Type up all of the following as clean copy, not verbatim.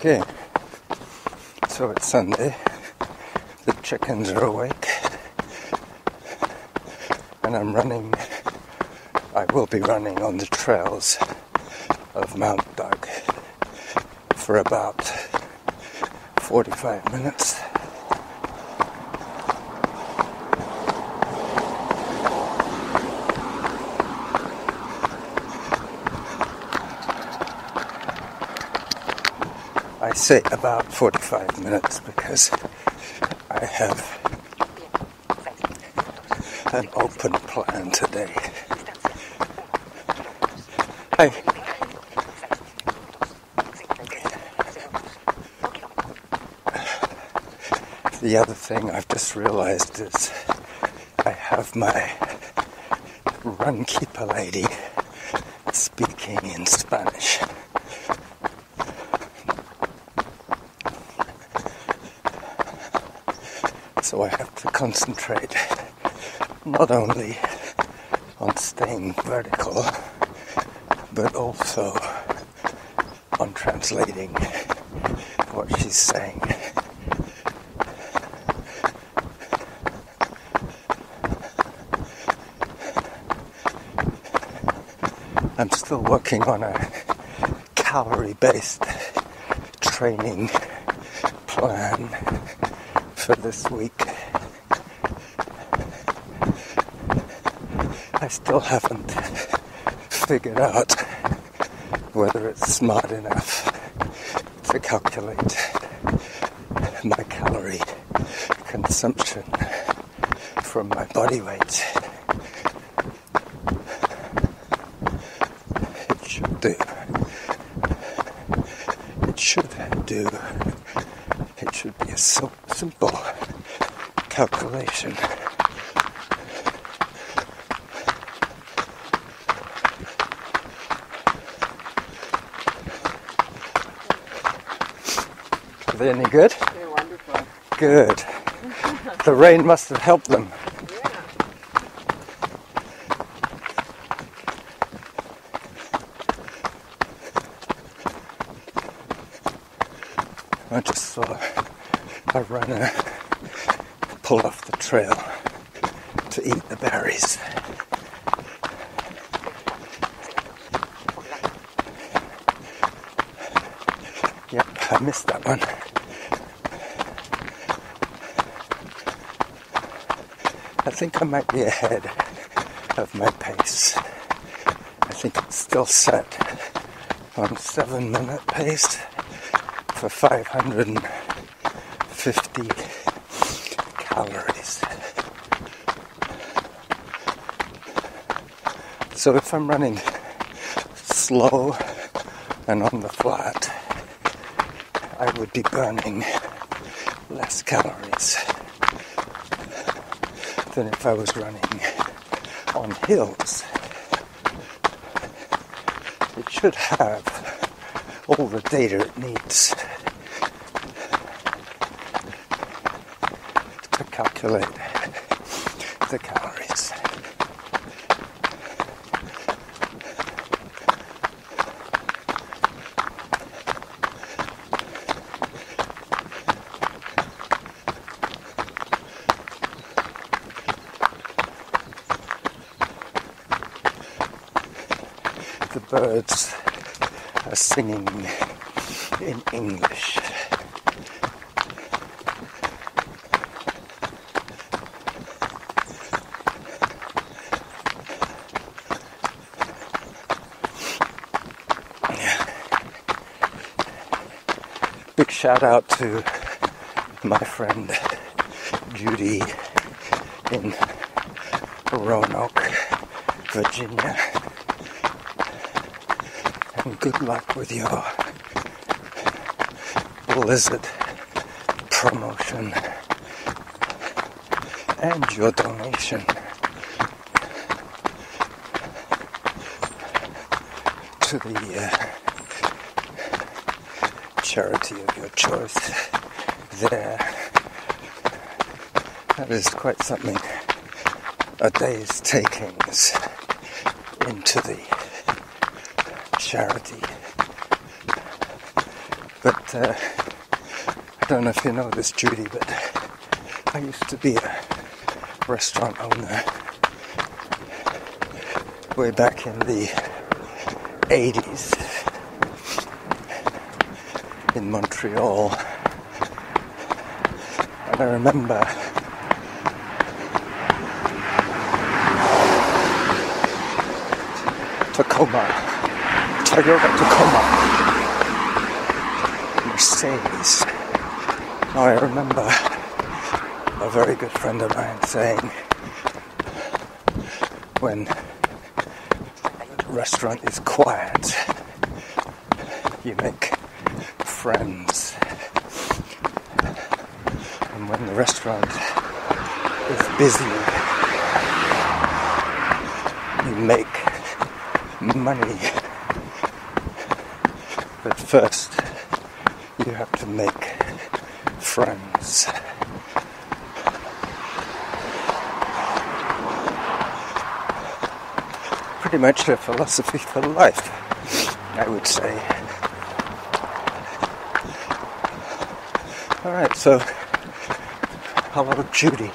Okay, so it's Sunday, the chickens are awake, and I will be running on the trails of Mount Doug for about 45 minutes. I say about 45 minutes because I have an open plan today. The other thing I've just realized is I have my runkeeper lady speaking in Spanish. So I have to concentrate not only on staying vertical, but also on translating what she's saying. I'm still working on a calorie-based training plan for this week. I still haven't figured out whether it's smart enough to calculate my calorie consumption from my body weight. It should be a simple calculation. Are they any good? They're wonderful. Good. The rain must have helped them. Yeah. I just saw a runner pull off the trail to eat the berries. Yep, I missed that one. I think I might be ahead of my pace. I think it's still set on 7-minute pace for 550 calories. So if I'm running slow and on the flat, I would be burning less calories than if I was running on hills. It should have all the data it needs to calculate the calories. The birds are singing in English. Big shout out to my friend Judy in Roanoke, Virginia. And good luck with your Blizzard promotion and your donation to the charity of your choice there. That is quite something. A day's takings into the charity But I don't know if you know this, Judy, but I used to be a restaurant owner way back in the 80s in Montreal. And I remember Toyota Tacoma, Mercedes. Now I remember a very good friend of mine saying, when the restaurant is quiet, you make friends. And when the restaurant is busy, you make money. But first, you have to make friends. Pretty much a philosophy for life, I would say. Alright, so hello, Judy.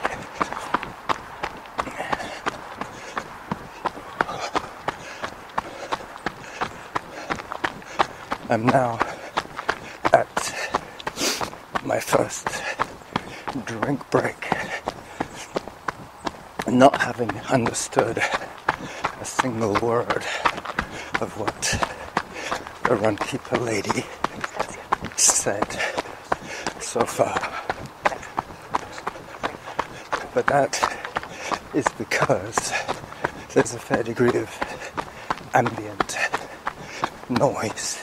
I'm now at my first drink break, not having understood a single word of what the Runkeeper lady said so far. But that is because there's a fair degree of ambient noise.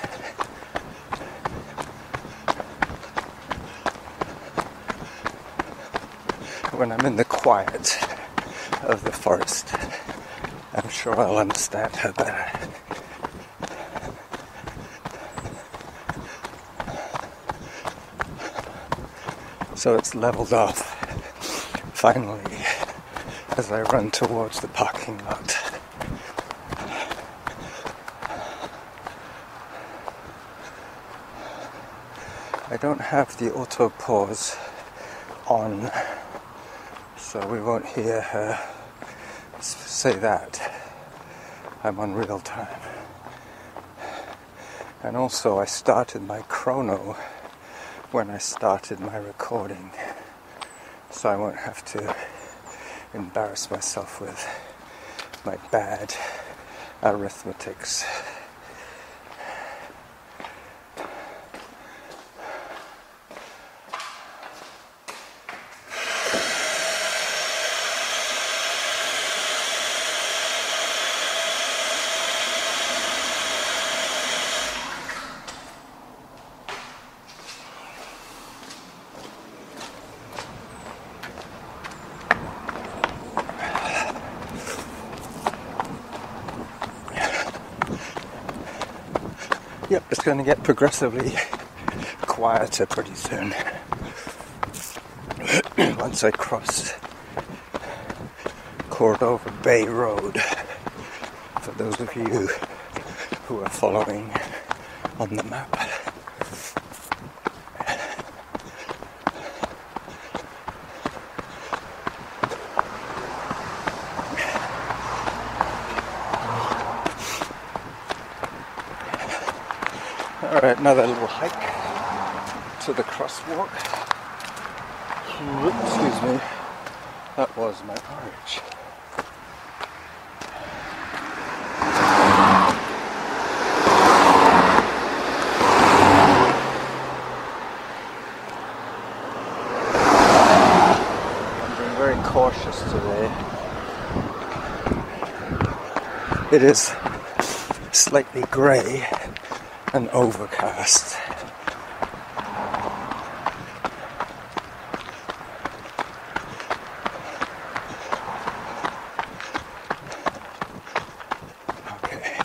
When I'm in the quiet of the forest, I'm sure I'll understand her better. So it's leveled off, finally, as I run towards the parking lot. I don't have the auto pause on, so we won't hear her say that. I'm on real time. And also I started my chrono when I started my recording, so I won't have to embarrass myself with my bad arithmetics. Yep, it's going to get progressively quieter pretty soon. Once I cross Cordova Bay Road, for those of you who are following on the map. Alright, another little hike to the crosswalk. Excuse me, that was my orange. I'm being very cautious today. It is slightly grey and overcast. Okay,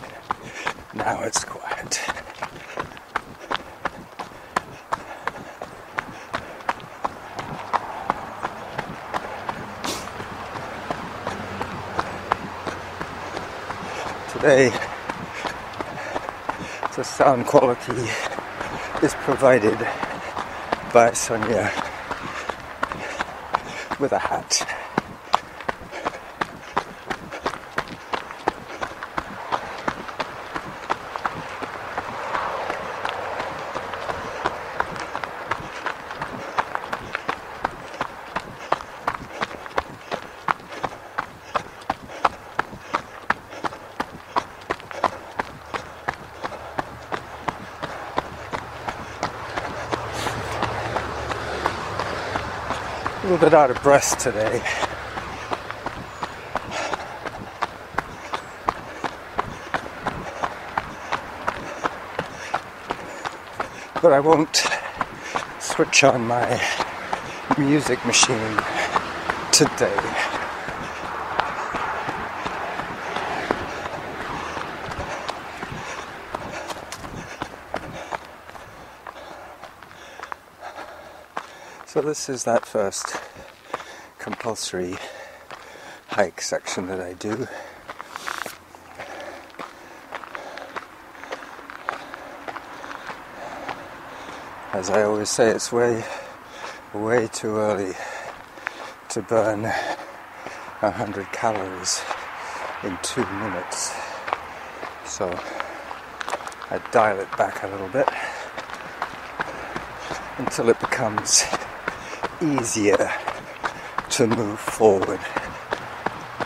now it's quiet. Today, the sound quality is provided by Sonia with a hat. A little bit out of breath today. But I won't switch on my music machine today. So this is that first compulsory hike section that I do. As I always say, it's way too early to burn 100 calories in 2 minutes. So I dial it back a little bit until it becomes easier to move forward.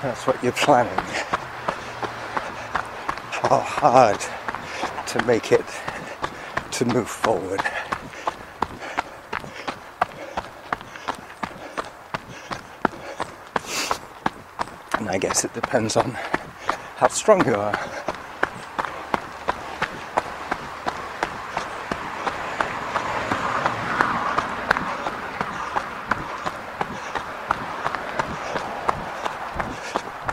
That's what you're planning. How hard to make it to move forward. And I guess it depends on how strong you are.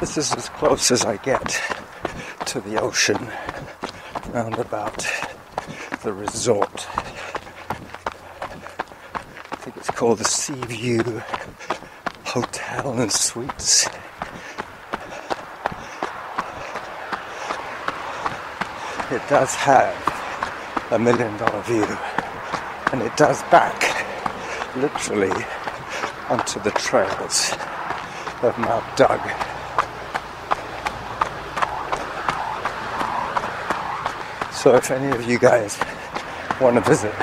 This is as close as I get to the ocean round about the resort. I think it's called the Sea View Hotel and Suites. It does have $1 million view, and it does back literally onto the trails of Mount Doug. So if any of you guys want to visit,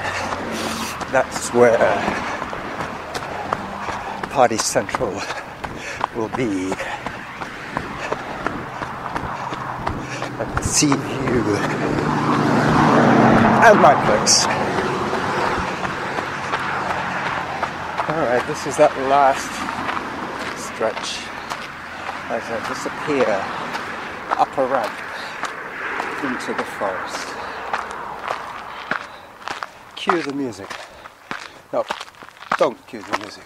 that's where Party Central will be. At the Sea View and my place. Alright, this is that last stretch as I disappear up a ramp into the forest. Cue the music. No, don't cue the music.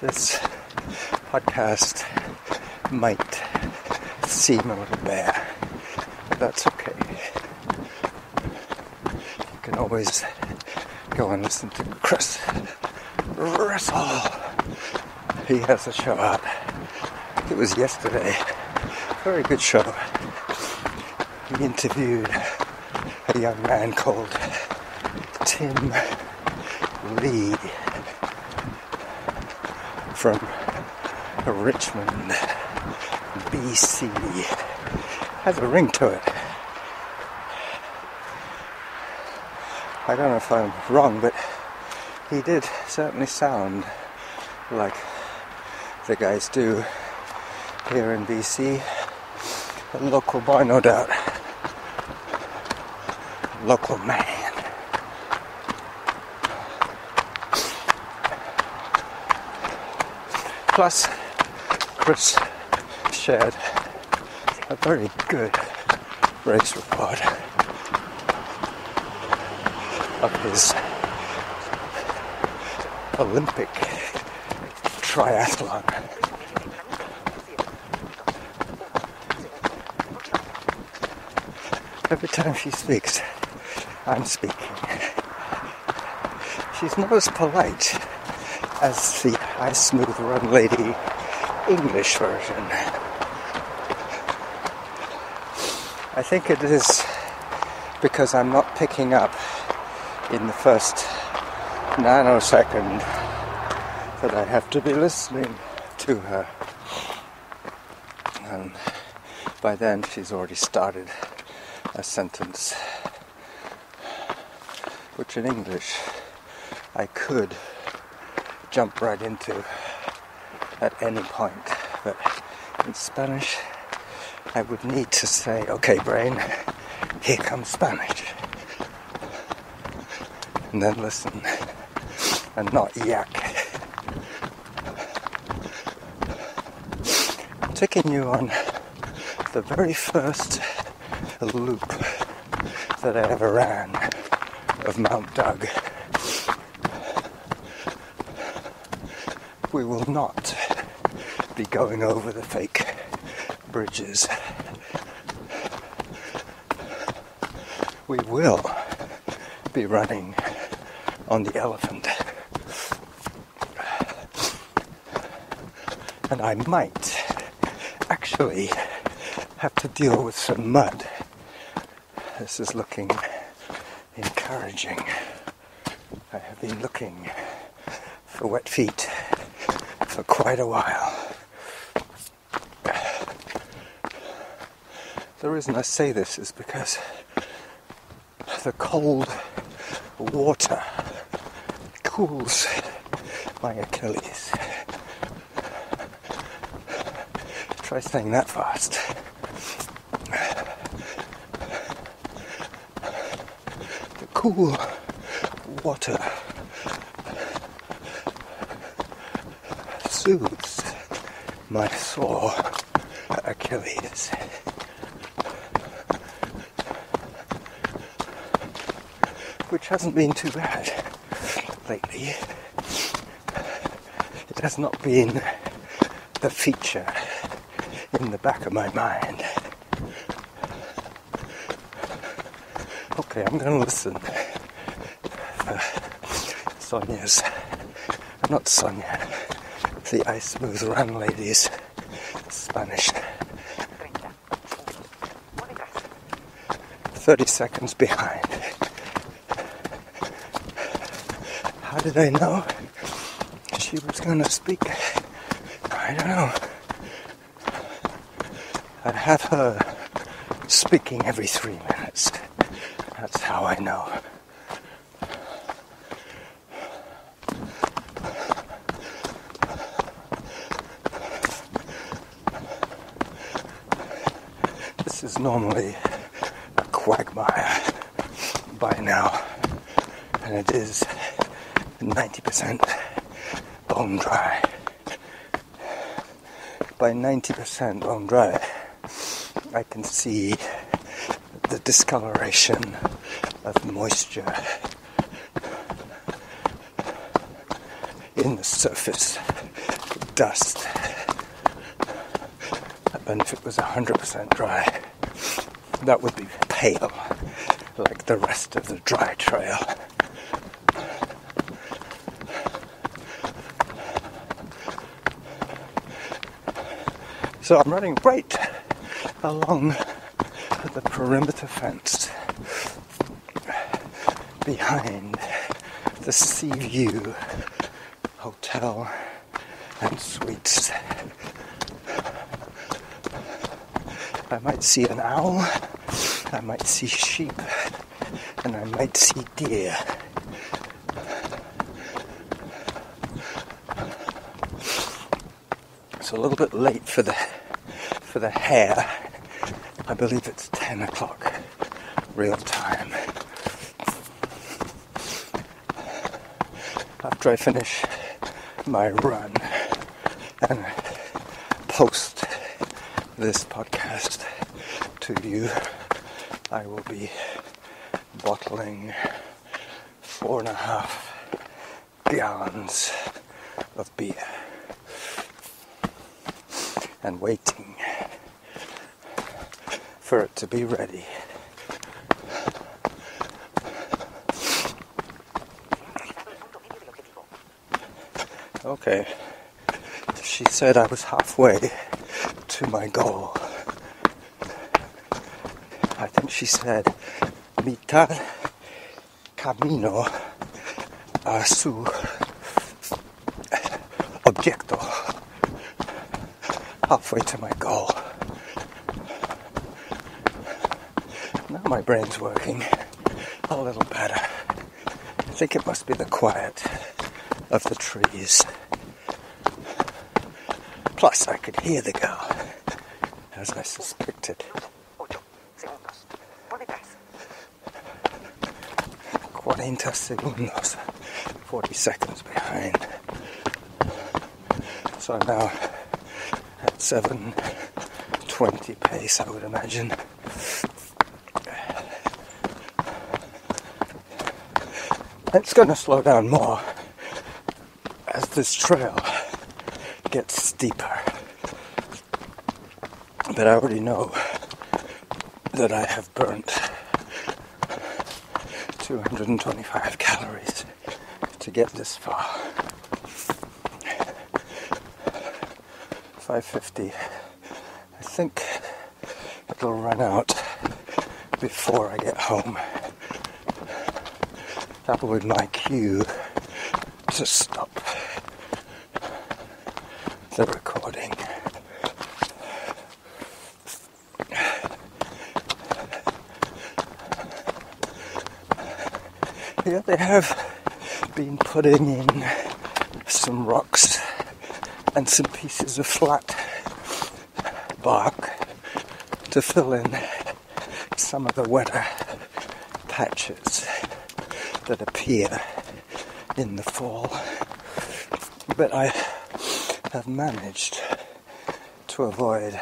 This podcast might seem a little bare, but that's okay. You can always go and listen to Chris Russell. He has a show out. It was yesterday. Very good show. He interviewed a young man called Tim Lee from Richmond, BC. Has a ring to it. I don't know if I'm wrong, but he did certainly sound like the guys do here in BC. A local boy, no doubt. Local man. Plus, Chris shared a very good race report of his Olympic triathlon. Every time she speaks, I'm speaking. She's not as polite as the I Smooth Run Lady English version. I think it is because I'm not picking up in the first nanosecond that I have to be listening to her. And by then she's already started a sentence, which in English I could jump right into at any point, but in Spanish I would need to say, okay brain, here comes Spanish, and then listen and not yak. I'm taking you on the very first loop that I ever ran of Mount Doug. We will not be going over the fake bridges. We will be running on the elephant. And I might actually have to deal with some mud. This is looking encouraging. I have been looking for wet feet for quite a while. The reason I say this is because the cold water cools my Achilles. Try saying that fast. The cool water soothes my sore Achilles. Which hasn't been too bad lately. It has not been the feature in the back of my mind. Okay, I'm going to listen for Sonia's, not Sonia, the I Smooth Run Lady's Spanish. 30 seconds behind. How did I know she was going to speak? I don't know. I have her speaking every 3 minutes. That's how I know. This is normally a quagmire by now, and it is 90% bone dry. By 90% bone dry, I can see the discoloration of moisture in the surface, dust. And if it was 100% dry, that would be pale, like the rest of the dry trail. So I'm running right along the perimeter fence behind the Sea View Hotel and Suites. I might see an owl, I might see sheep, and I might see deer. It's a little bit late for the hare. I believe it's 10 o'clock real time. After I finish my run and post this podcast to you, I will be bottling 4.5 gallons of beer and waiting for it to be ready Okay, she said I was halfway to my goal. I think she said mitad camino a su objecto. Halfway to my goal. Now my brain's working a little better. I think it must be the quiet of the trees. Plus I could hear the girl, as I suspected. 40 segundos, 40 seconds behind. So now at 7:20 pace, I would imagine. It's going to slow down more as this trail gets steeper. But I already know that I have burnt 225 calories to get this far. 550. I think it'll run out before I get home. That would be my cue to stop the recording. Here they have been putting in some rocks and some pieces of flat bark to fill in some of the wetter patches that appear in the fall. But I have managed to avoid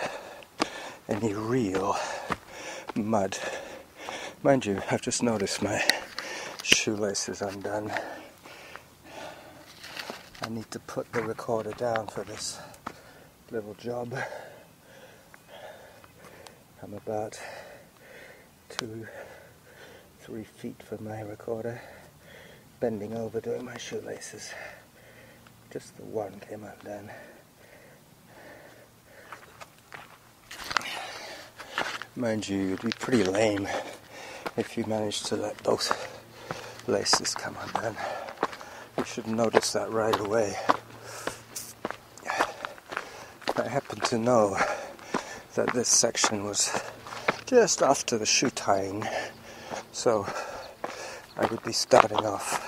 any real mud. Mind you, I've just noticed my shoelaces undone. I need to put the recorder down for this little job. I'm about 2-3 feet from my recorder, bending over doing my shoelaces. Just the one came undone. Mind you, it'd be pretty lame if you managed to let both laces come undone. You should notice that right away. I happen to know that this section was just after the shoe tying, so I would be starting off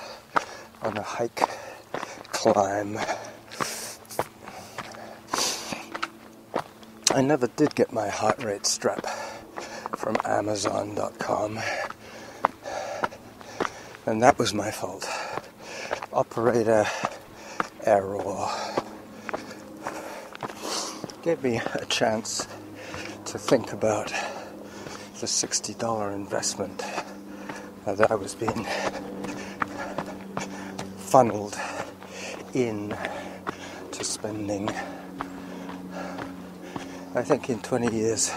on a hike climb. I never did get my heart rate strap from Amazon.com, and that was my fault. Operator error. Gave me a chance to think about the $60 investment that I was being funneled in to spending. I think in 20 years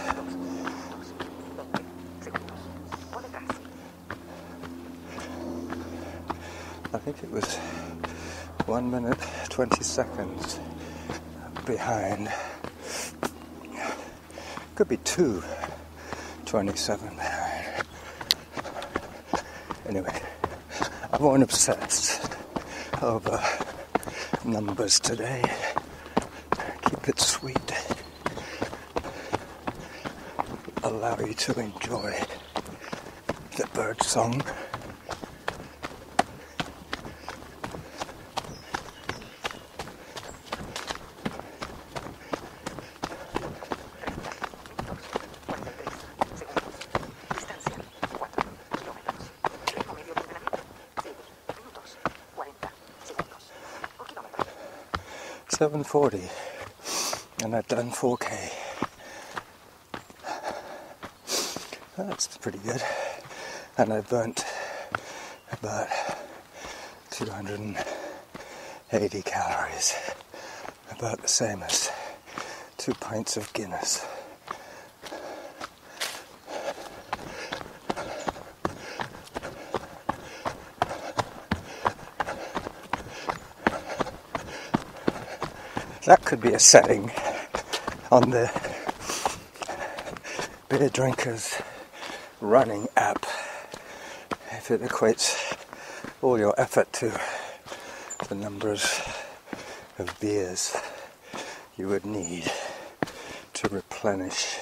I think it was 1 minute 20 seconds behind. Could be 2:27 behind. Anyway, I won't obsess over numbers today. Keep it sweet. Allow you to enjoy the bird song. $7.40, and I've done 4K. That's pretty good. And I burnt about 280 calories, about the same as 2 pints of Guinness. That could be a setting on the Beer Drinkers running app if it equates all your effort to the numbers of beers you would need to replenish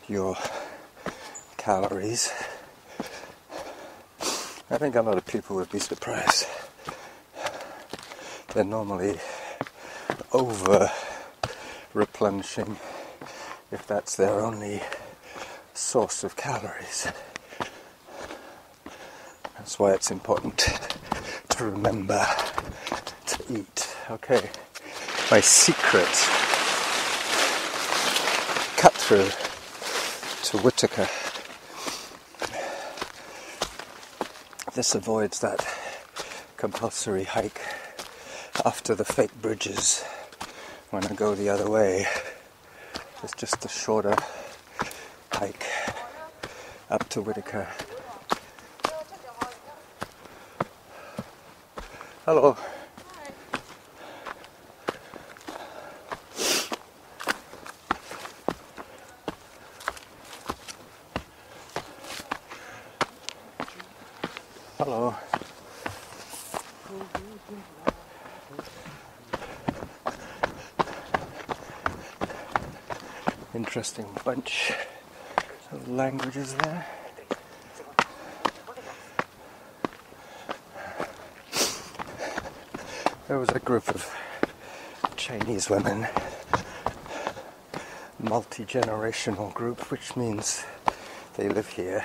your calories. I think a lot of people would be surprised. They're normally over replenishing if that's their only source of calories. That's why it's important to remember to eat. Okay, my secret cut through to Whitaker. This avoids that compulsory hike after the fake bridges when I go the other way. It's just a shorter hike up to Whitaker. Hello. Hello. Interesting bunch of languages there. There was a group of Chinese women, multi-generational group, which means they live here.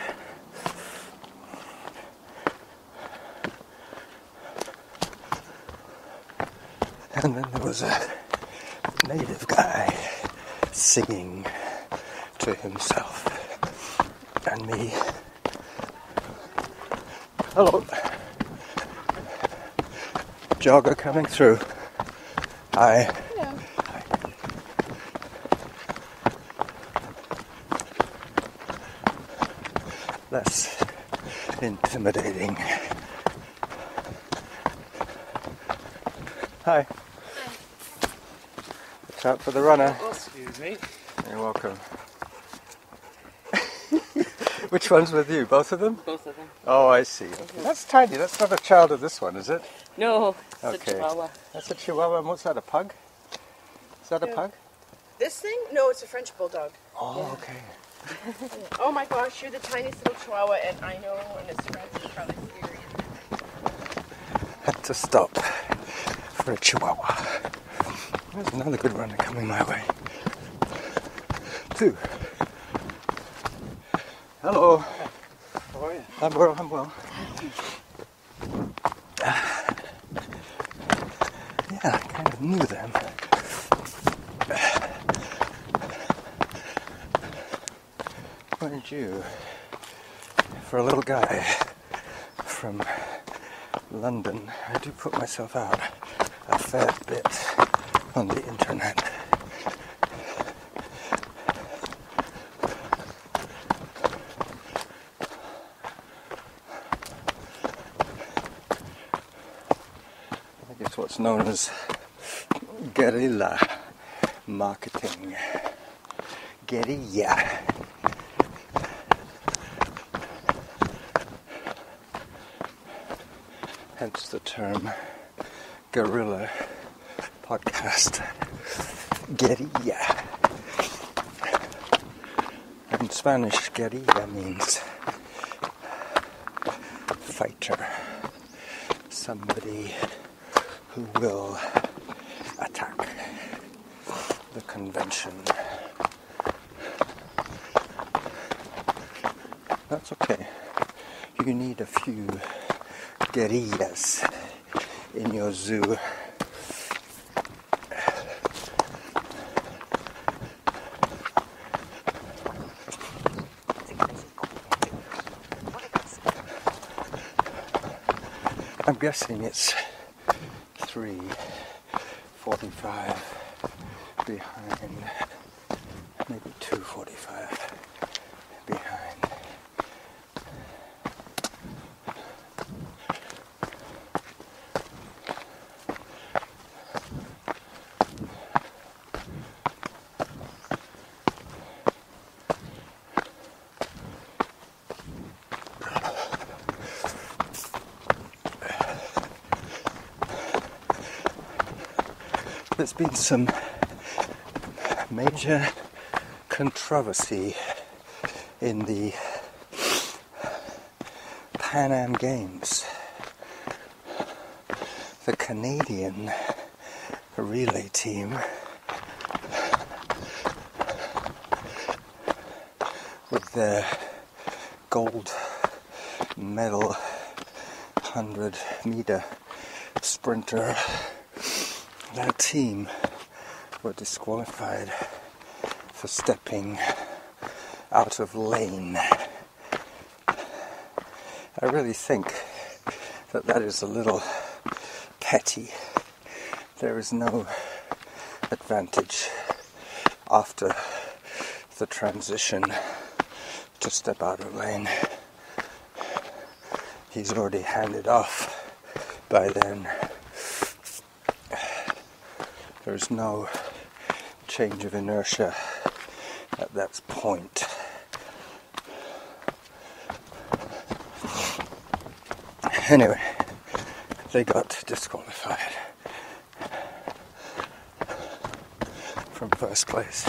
And then there was a native guy singing to himself and me. Hello. Jogger coming through. Hi. Hello. Hi. Less intimidating. Hi. Watch out for the runner. Oh, excuse me. You're welcome. Which one's with you? Both of them? Both of them. Oh, I see. Okay. That's tiny. That's not a child of this one, is it? No, it's Okay. a Chihuahua. That's a Chihuahua. And what's that, a pug? Is that a No. pug? This thing? No, it's a French bulldog. Oh, okay. Oh my gosh, you're the tiniest little chihuahua, and I know, and it's probably scary. Had to stop for a Chihuahua. There's another good runner coming my way. Two. Hello. How are you? I'm well. I'm well. Yeah, I kind of knew them. Mind you, for a little guy from London, I do put myself out a fair bit on the internet. I think it's what's known as guerrilla marketing. Guerrilla. Hence the term guerrilla podcast. Guerrilla. In Spanish, guerrilla means fighter. Somebody who will attack the convention. That's okay. You need a few guerrillas in your zoo. I'm guessing it's 3:45 behind, maybe 2:45 behind. there's been some major controversy in the Pan Am Games. The Canadian relay team with their gold medal 100-meter sprinter, that team were disqualified for stepping out of lane. I really think that is a little petty. There is no advantage after the transition to step out of lane. He's already handed off by then. There's no change of inertia at that point. Anyway, they got disqualified from first place.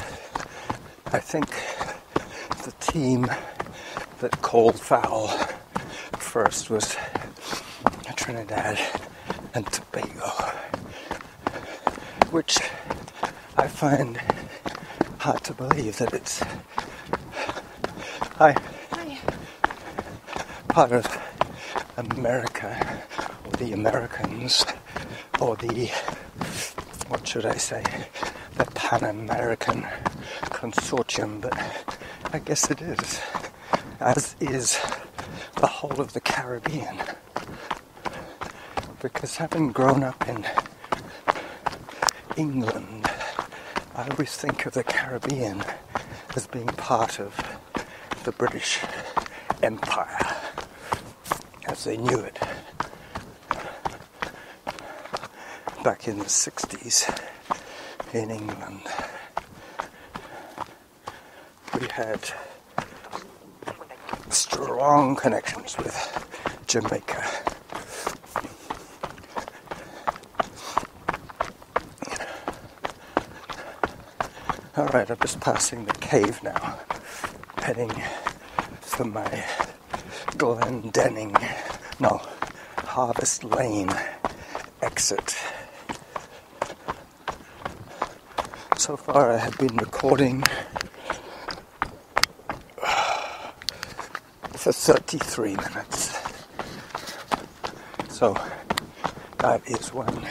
I think the team that called foul first was Trinidad and Tobago, which I find hard to believe that it's part of America, or the Americans, or the, what should I say, the Pan-American Consortium, but I guess it is, as is the whole of the Caribbean. Because having grown up in England, I always think of the Caribbean as being part of the British Empire, as they knew it back in the 60s in England. We had strong connections with Jamaica. Alright, I'm just passing the cave now, heading for my Harvest Lane exit. So far I have been recording for 33 minutes. So that is one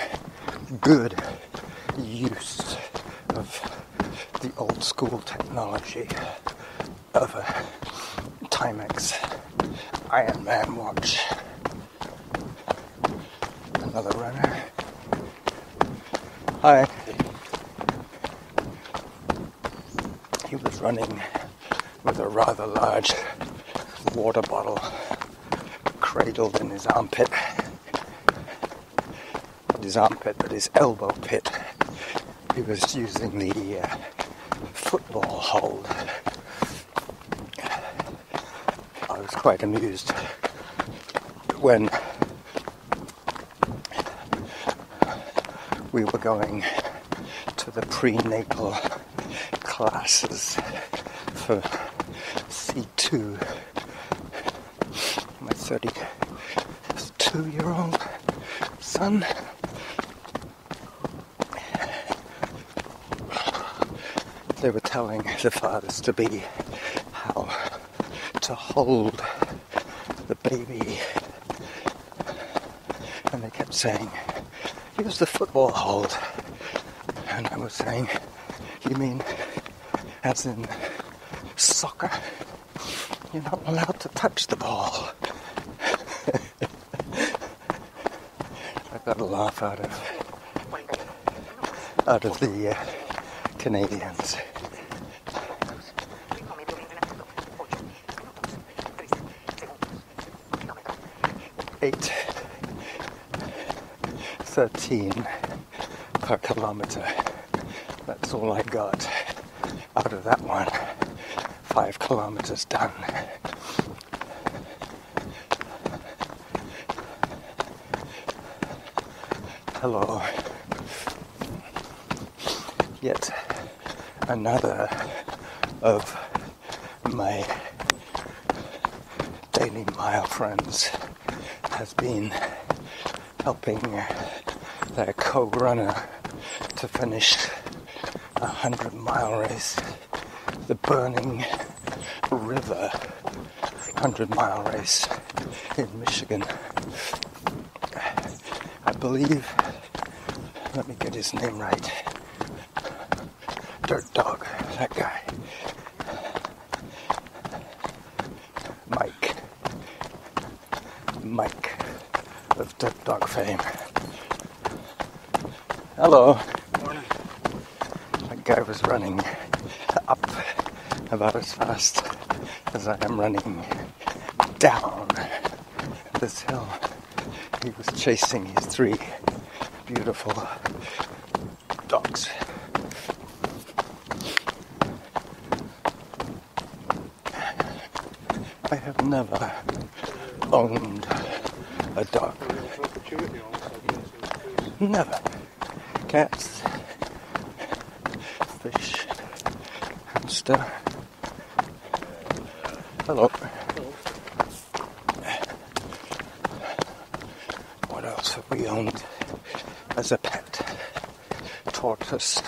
good use of the old school technology of a Timex Iron Man watch. Another runner. Hi. He was running with a rather large water bottle cradled in his armpit. Not his armpit, but his elbow pit. He was using the football hold. I was quite amused when we were going to the prenatal classes for C2. My 32-year-old son. They were telling the fathers to be how to hold the baby, and they kept saying, use the football hold. And I was saying, you mean as in soccer? You're not allowed to touch the ball. I got a laugh out of the Canadians. 8:13 per kilometer. That's all I got out of that one. 5 kilometers done. Hello. yet another of my daily mile friends has been helping their co-runner to finish a 100-mile race, the Burning River 100-mile race in Michigan. I believe, let me get his name right, Dirt Dog, that guy. Mike of Dirt Dog fame. Hello. Morning. That guy was running up about as fast as I am running down this hill. He was chasing his 3 beautiful dogs. I have never owned a dog. Never. Cats, fish, hamster. Hello. What else have we owned as a pet? Tortoise.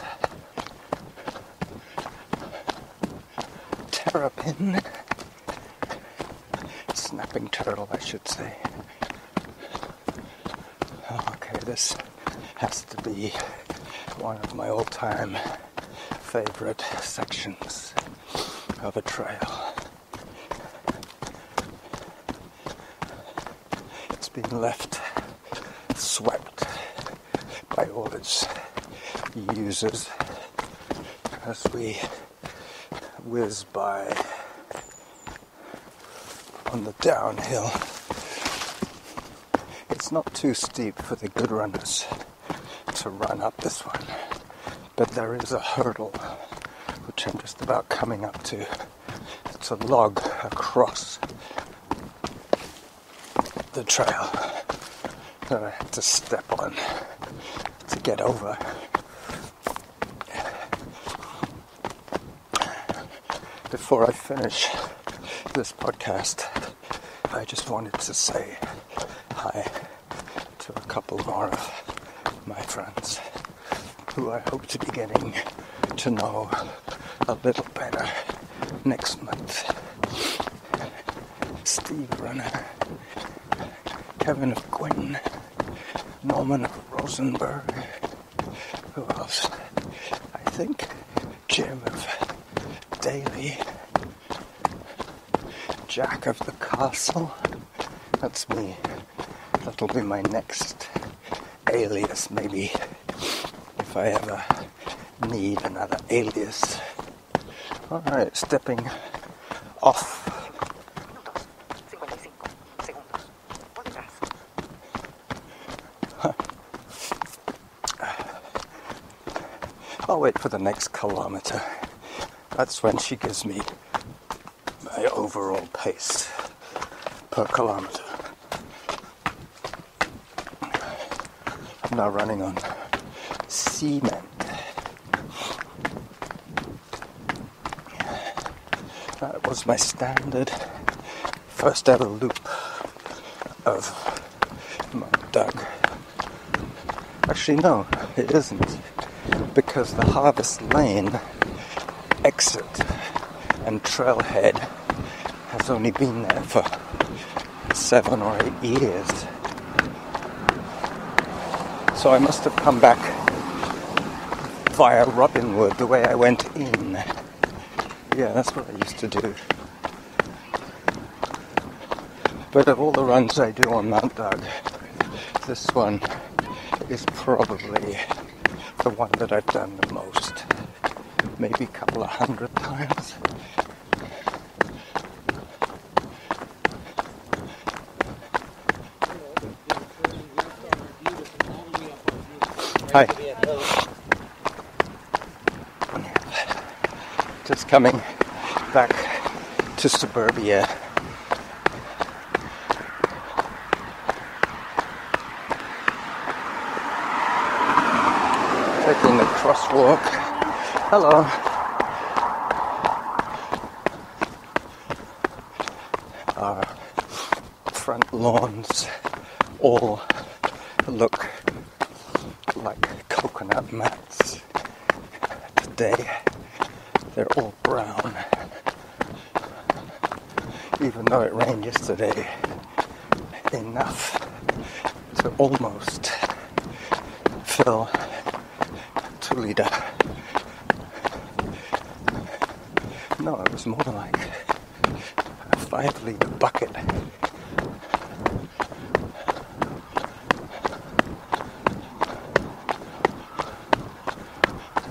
Terrapin. Snapping turtle, I should say. Okay, this has to be one of my all-time favorite sections of a trail. It's been left swept by all its users as we whiz by on the downhill. It's not too steep for the good runners to run up this one, but there is a hurdle which I'm just about coming up to. It's a log across the trail that I have to step on to get over. Before I finish this podcast, I just wanted to say hi to a couple more of my friends who I hope to be getting to know a little better next month. Steve Runner, Kevin of Gwyn, Norman of Rosenberg, who else? I think Jim of Daly, Jack of the Castle. That's me. That'll be my next alias, maybe, if I ever need another alias. Alright, stepping off. I'll wait for the next kilometer. That's when she gives me my overall pace per kilometer. I'm now running on cement. That was my standard first ever loop of Mount Doug. Actually, no, it isn't, because the Harvest Lane exit and trailhead has only been there for 7 or 8 years. So I must have come back via Robinwood the way I went in. Yeah, that's what I used to do. But of all the runs I do on Mount Doug, this one is probably the one that I've done the most. Maybe a couple of 100 times. Hi. Just coming back to suburbia. Taking a crosswalk Hello. Our front lawns all look like coconut mats. Today they're all brown. Even though it rained yesterday, enough to almost fill 2 liter. No, it was more like a 5 liter bucket.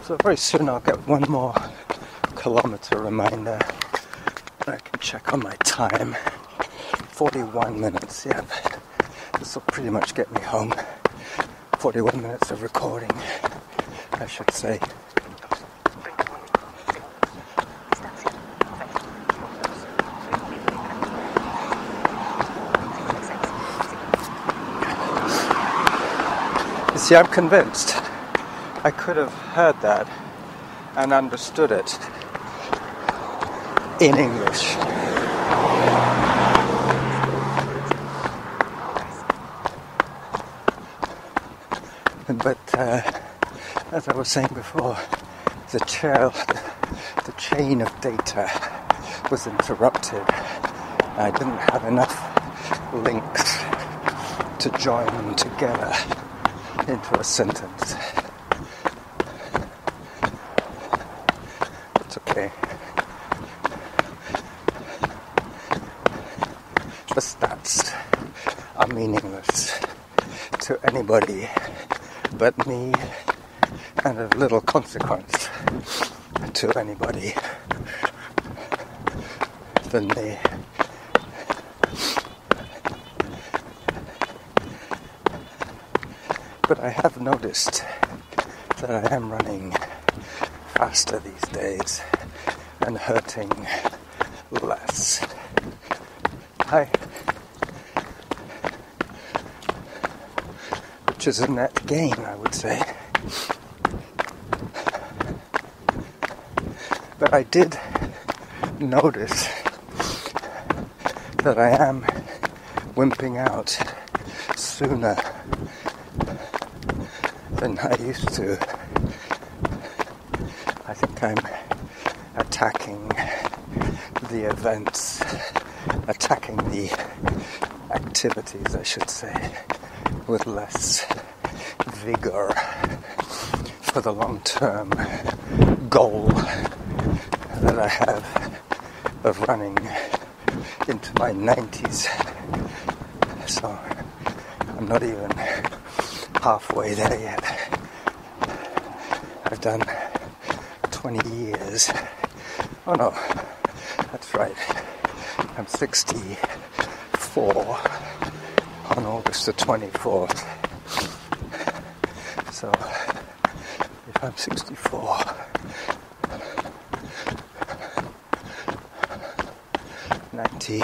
So very soon I'll get one more kilometer reminder. I can check on my time. 41 minutes, yep. This will pretty much get me home. 41 minutes of recording, I should say. You see, I'm convinced I could have heard that and understood it in English. But as I was saying before, the chain of data was interrupted. I didn't have enough links to join them together into a sentence. It's okay. The stats are meaningless to anybody but me, and of little consequence to anybody than me. But I have noticed that I am running faster these days and hurting less. Which is a net gain, I would say. But I did notice that I am wimping out sooner than I used to. I think I'm attacking the events, attacking the activities, I should say, with less vigor for the long-term goal that I have of running into my 90s. So I'm not even halfway there yet. I've done 20 years. Oh no, that's right. I'm 64 on August the 24th. So if I'm 64,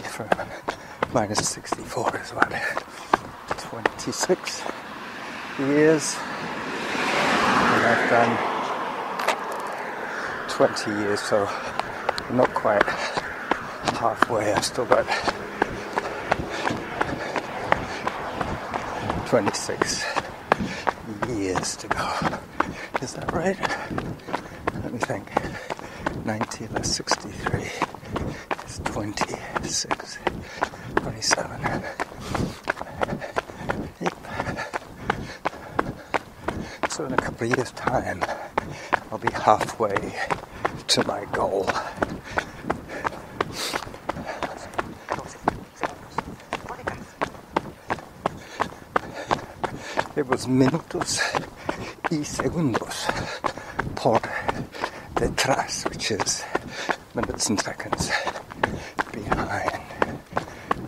from minus 64 is what? 26 years. And I've done 20 years, so I'm not quite halfway. I've still got 26 years to go. Is that right? Let me think. 90 less 63 is 26, 27. Yep. So in a couple of years' time, I'll be halfway to my goal. It was minutos y segundos por detrás, which is minutes and seconds behind.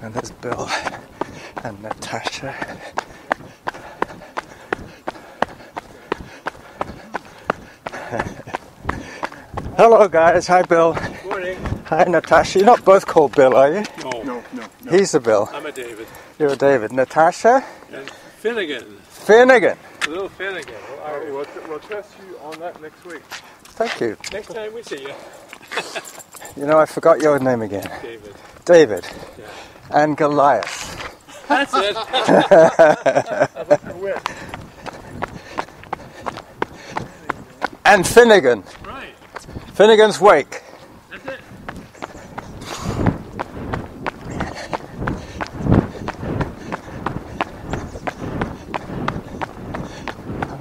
And there's Bill and Natasha. Hello guys, hi Bill. Morning. Hi Natasha. You're not both called Bill, are you? No. He's a Bill. I'm a David. You're a David. Natasha? And Finnegan. Finnegan. Little Finnegan. We'll test you on that next week. thank you. Next time we see you. You know, I forgot your name again. David. David. Yeah. And Goliath. That's it. And Finnegan. Right. Finnegan's Wake. That's it.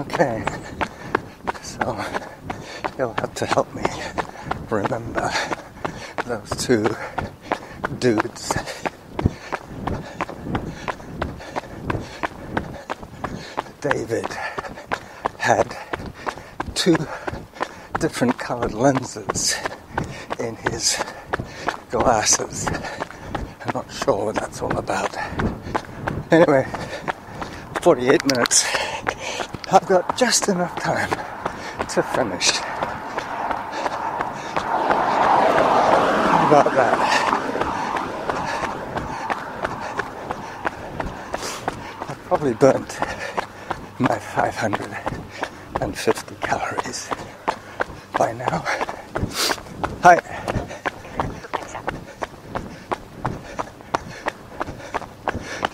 Okay. So you'll have to help me remember those two dudes. David had two different colored lenses in his glasses. I'm not sure what that's all about. Anyway, 48 minutes. I've got just enough time to finish. How about that? I've probably burnt my 550 calories by now. Hi.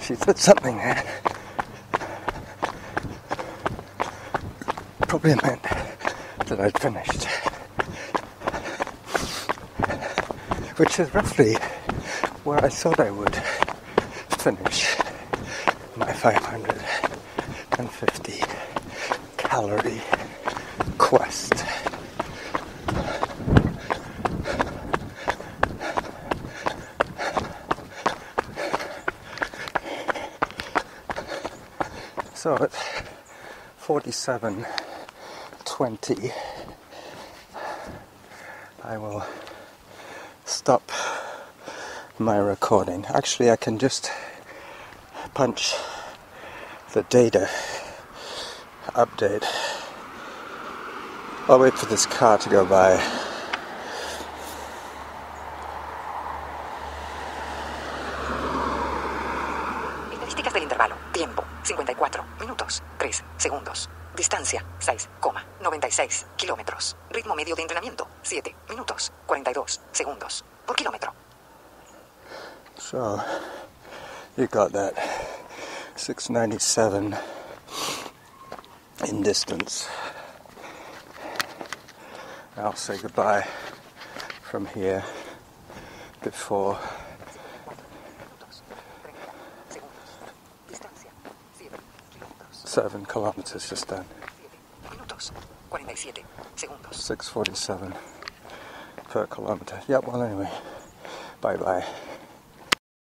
She said something there. Probably meant that I'd finished. Which is roughly where I thought I would finish my 550 calorie quest. So at 47:20, I will stop my recording. Actually, I can just punch the data update. I'll wait for this car to go by. Estadísticas del intervalo. Tiempo, 54 minutos, 3 segundos. Distancia, 6,96 kilómetros. Ritmo medio de entrenamiento, 7 minutos, 42 segundos por kilómetro. So, you got that. 697 in distance. I'll say goodbye from here before 7 kilometers just done. 6:47 per kilometer. Yep, well anyway, bye bye.